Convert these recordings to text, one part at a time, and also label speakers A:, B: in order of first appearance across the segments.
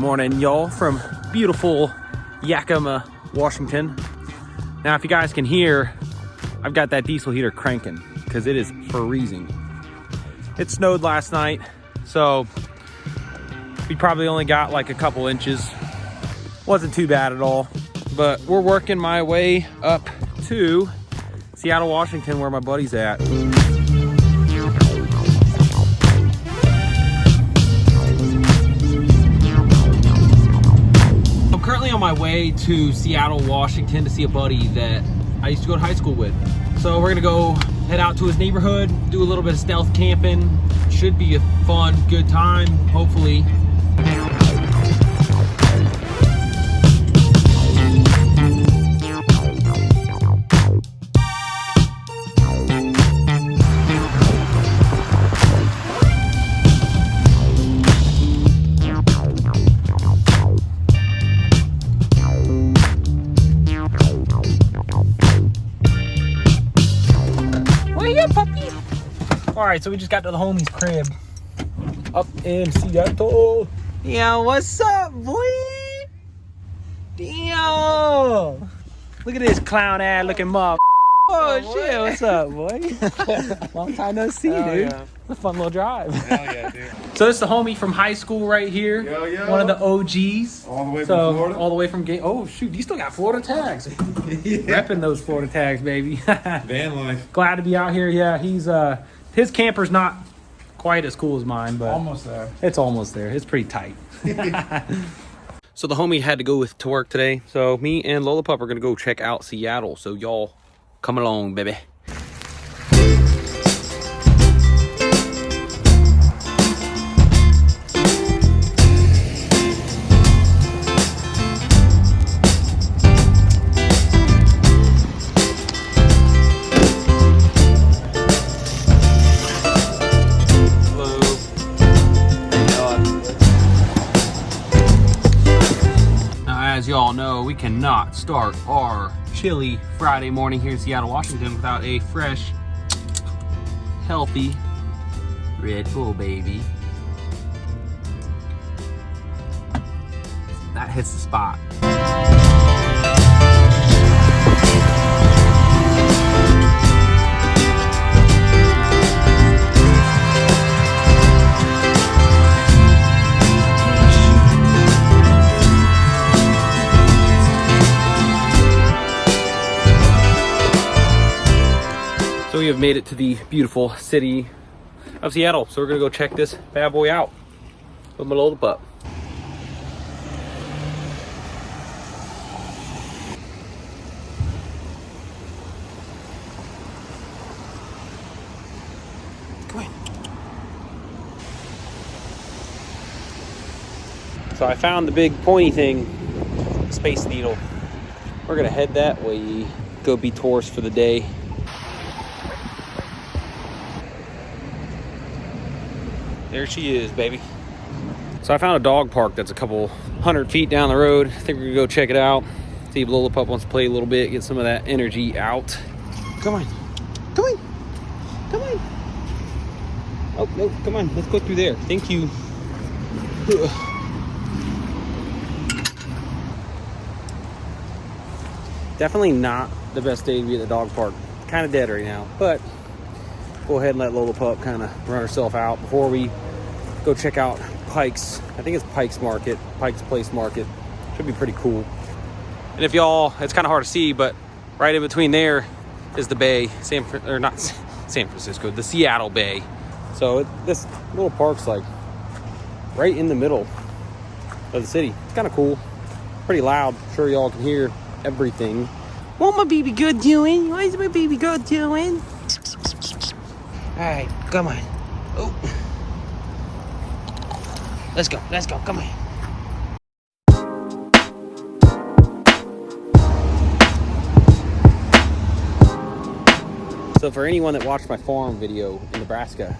A: morning, y'all, from beautiful Yakima, Washington. Now, if you guys can hear, I've got that diesel heater cranking because it is freezing. It snowed last night, so we probably only got like a couple inches. Wasn't too bad at all, but we're working my way up to Seattle, Washington, where my buddy's at. I'm currently on my way to Seattle, Washington to see a buddy that I used to go to high school with. So we're gonna go head out to his neighborhood, do a little bit of stealth camping. Should be a fun, good time, hopefully. All right, so we just got to the homie's crib up in Seattle. Yeah, what's up, boy? Damn. Look at this clown ass looking mother. Oh, shit, what's up, boy? Long time no see, dude. Yeah. It's a fun little drive. Hell yeah, dude. So this is the homie from high school right here. Yo, yo. One of the OGs. All the way from Florida? All the way from oh, shoot, you still got Florida tags. Yeah. Repping those Florida tags, baby. Van life. Glad to be out here. Yeah, he's his camper's not quite as cool as mine, but almost there. It's almost there. It's pretty tight. So the homie had to go to work today. So me and Lola Pup are gonna go check out Seattle. So y'all come along, baby. As y'all know, we cannot start our chilly Friday morning here in Seattle, Washington without a fresh, healthy Red Bull, baby. That hits the spot. So we have made it to the beautiful city of Seattle. So we're gonna go check this bad boy out with my Lola Pup. Come on. So I found the big pointy thing, Space Needle. We're gonna head that way, go be tourists for the day. There she is, baby. So I found a dog park that's a couple 100 feet down the road. I think we're gonna go check it out. See if Lola Pup wants to play a little bit, get some of that energy out. Come on, come on, come on. Oh, no, come on, let's go through there. Thank you. Definitely not the best day to be at the dog park. Kind of dead right now, but go ahead and let Lola Pup kind of run herself out before we go check out Pike's. I think it's Pike's Market, Pike's Place Market. Should be pretty cool. And if y'all, it's kind of hard to see, but right in between there is the bay, not San Francisco, the Seattle Bay. So this little park's like right in the middle of the city. It's kind of cool, pretty loud. I'm sure y'all can hear everything. What my baby girl doing? What is my baby girl doing? All right, come on. Oh. Let's go, come on. So for anyone that watched my farm video in Nebraska,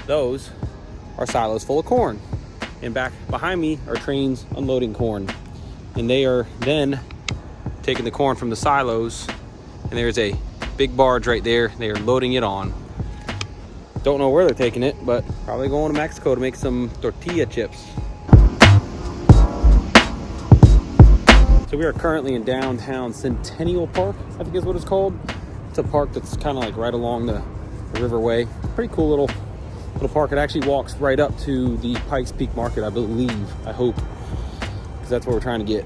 A: those are silos full of corn. And back behind me are trains unloading corn. And they are then taking the corn from the silos, and there's a big barge right there. They are loading it on. Don't know where they're taking it, but probably going to Mexico to make some tortilla chips. So we are currently in downtown Centennial Park, I think is what it's called. It's a park that's kind of like right along the riverway. Pretty cool little park. It actually walks right up to the Pikes Peak Market, I believe. I hope, because that's what we're trying to get.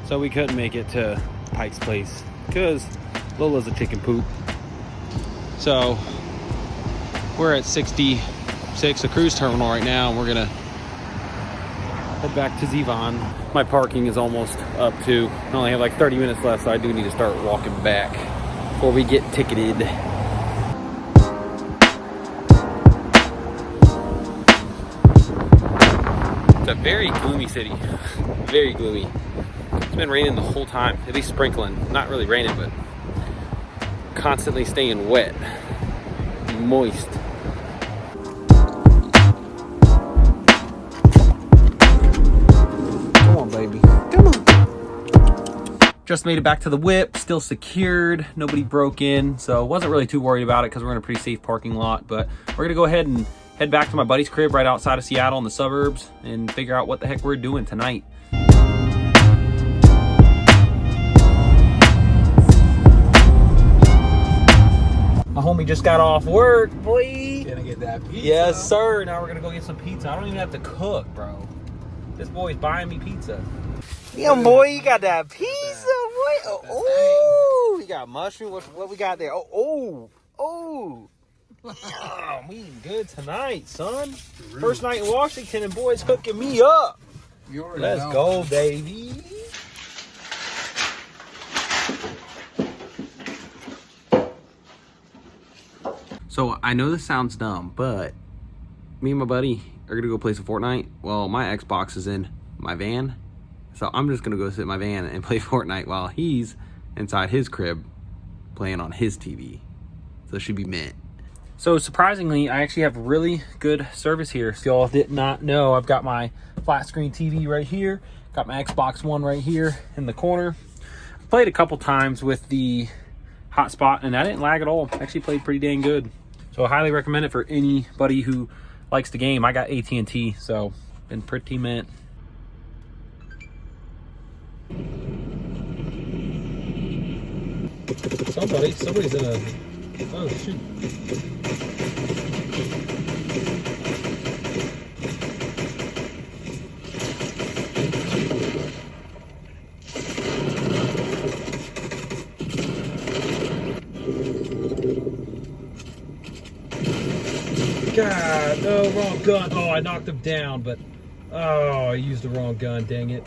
A: So we couldn't make it to Pike's Place because Lola's a chicken poop. So we're at 66, a cruise terminal right now, and we're gonna head back to Savana. My parking is almost up too. I only have like 30 minutes left, so I do need to start walking back before we get ticketed. It's a very gloomy city, very gloomy. It's been raining the whole time, at least sprinkling. Not really raining, but constantly staying wet, moist. Come on, baby. Come on. Just made it back to the whip, still secured. Nobody broke in, so wasn't really too worried about it because we're in a pretty safe parking lot. But we're gonna go ahead and head back to my buddy's crib right outside of Seattle in the suburbs and figure out what the heck we're doing tonight. My homie just got off work, boy.
B: Gonna get that pizza.
A: Yes, sir. Now we're gonna go get some pizza. I don't even have to cook, bro. This boy's buying me pizza. Damn, boy, you got that pizza, boy. Oh, you got mushroom. What we got there? Oh. Damn, we eating good tonight, son. First night in Washington, and boy's hooking me up. Let's go, baby. So I know this sounds dumb, but me and my buddy are gonna go play some Fortnite. Well, my Xbox is in my van, so I'm just gonna go sit in my van and play Fortnite while he's inside his crib playing on his TV. So it should be mint. So surprisingly, I actually have really good service here. So y'all did not know, I've got my flat screen TV right here, got my Xbox One right here in the corner. I played a couple times with the hotspot and I didn't lag at all. Actually played pretty dang good. So I highly recommend it for anybody who likes the game. I got AT&T, so been pretty mint. Somebody's in a, oh shoot. God, no, wrong gun. Oh, I knocked him down, but oh, I used the wrong gun, dang it.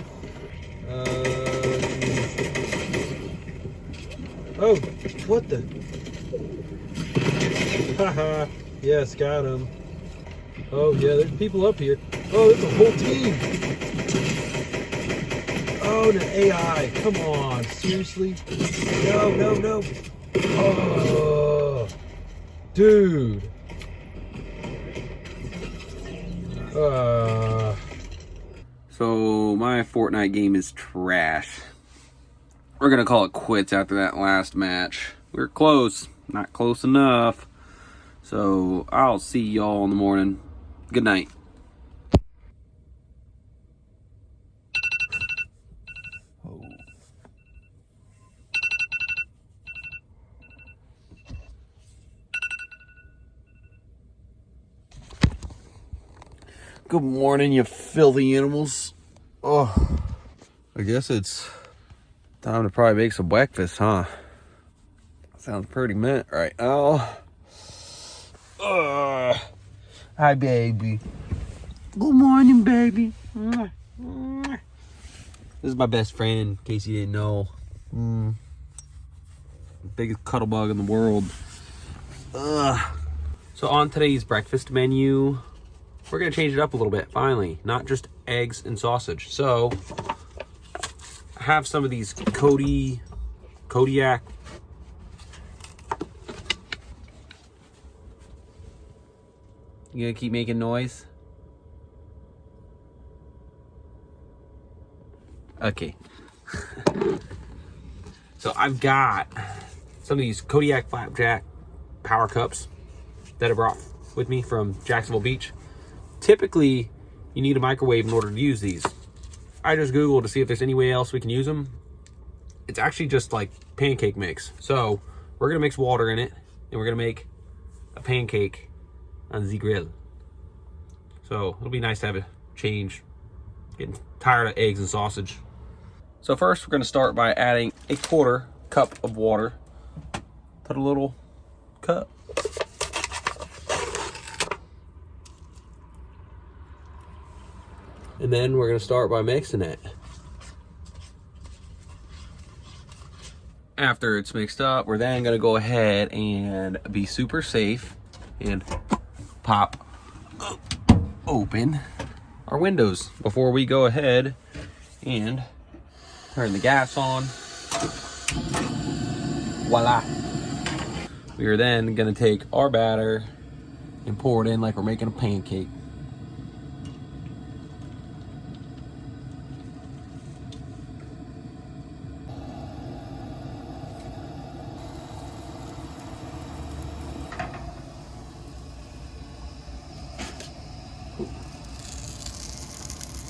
A: Oh, what the? Haha, yes, got him. Oh, yeah, there's people up here. Oh, there's a whole team. Oh, the AI, come on, seriously? No. Oh, dude. So my Fortnite game is trash. We're gonna call it quits after that last match. We were close, not close enough. So I'll see y'all in the morning. Good night. Good morning, you filthy animals. Oh, I guess it's time to probably make some breakfast, huh? Sounds pretty mint right now. Hi, baby. Good morning, baby. This is my best friend, in case you didn't know. Biggest cuddle bug in the world. So on today's breakfast menu, we're gonna change it up a little bit, finally. Not just eggs and sausage. So, I have some of these Kodiak. You gonna keep making noise? Okay. So I've got some of these Kodiak Flapjack power cups that I brought with me from Jacksonville Beach. Typically, you need a microwave in order to use these. I just Googled to see if there's any way else we can use them. It's actually just like pancake mix. So we're gonna mix water in it, and we're gonna make a pancake on the grill. So it'll be nice to have a change. Getting tired of eggs and sausage. So first we're gonna start by adding a 1/4 cup of water. Put a little cup. And then we're gonna start by mixing it. After it's mixed up, we're then gonna go ahead and be super safe and pop open our windows before we go ahead and turn the gas on. Voila. We are then gonna take our batter and pour it in like we're making a pancake.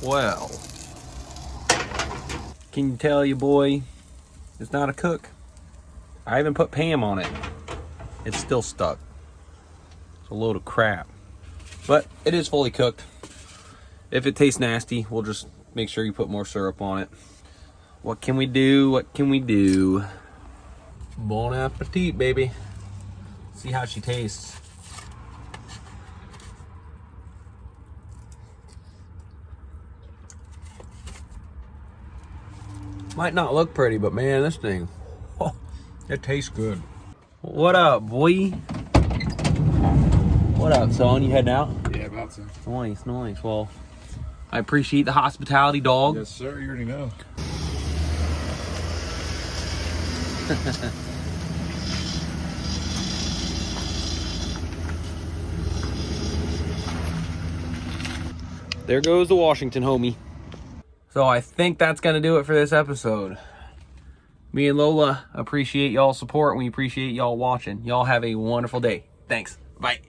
A: Well, can you tell your boy it's not a cook? I even put Pam on it. It's still stuck. It's a load of crap. But it is fully cooked. If it tastes nasty, we'll just make sure you put more syrup on it. What can we do? What can we do? Bon appetit, baby. See how she tastes. Might not look pretty, but man, this thing, oh, it tastes good. What up, boy? What up, son? You heading out?
B: Yeah, about to.
A: Nice, nice. Well, I appreciate the hospitality, dog.
B: Yes, sir. You already know. There goes the Washington homie. So I think that's going to do it for this episode. Me and Lola appreciate y'all's support, and we appreciate y'all watching. Y'all have a wonderful day. Thanks. Bye.